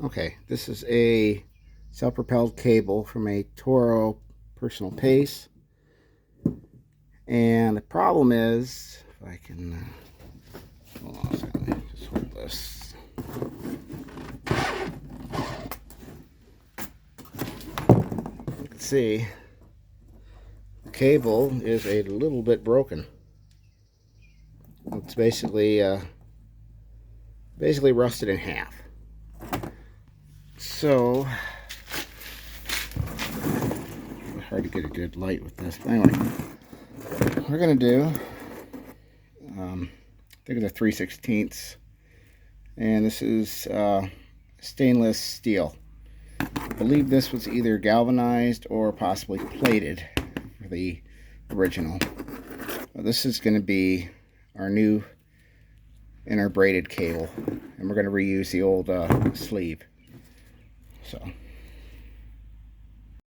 Okay, this is a self-propelled cable from a Toro personal pace. And the problem is, if I can, hold on a second, let me just hold this. You can see the cable is a little bit broken. It's basically rusted in half. So hard to get a good light with this. But anyway, what we're gonna do, I think it's a 3/16, and this is stainless steel. I believe this was either galvanized or possibly plated for the original. This is going to be our new inner braided cable, and we're going to reuse the old sleeve. So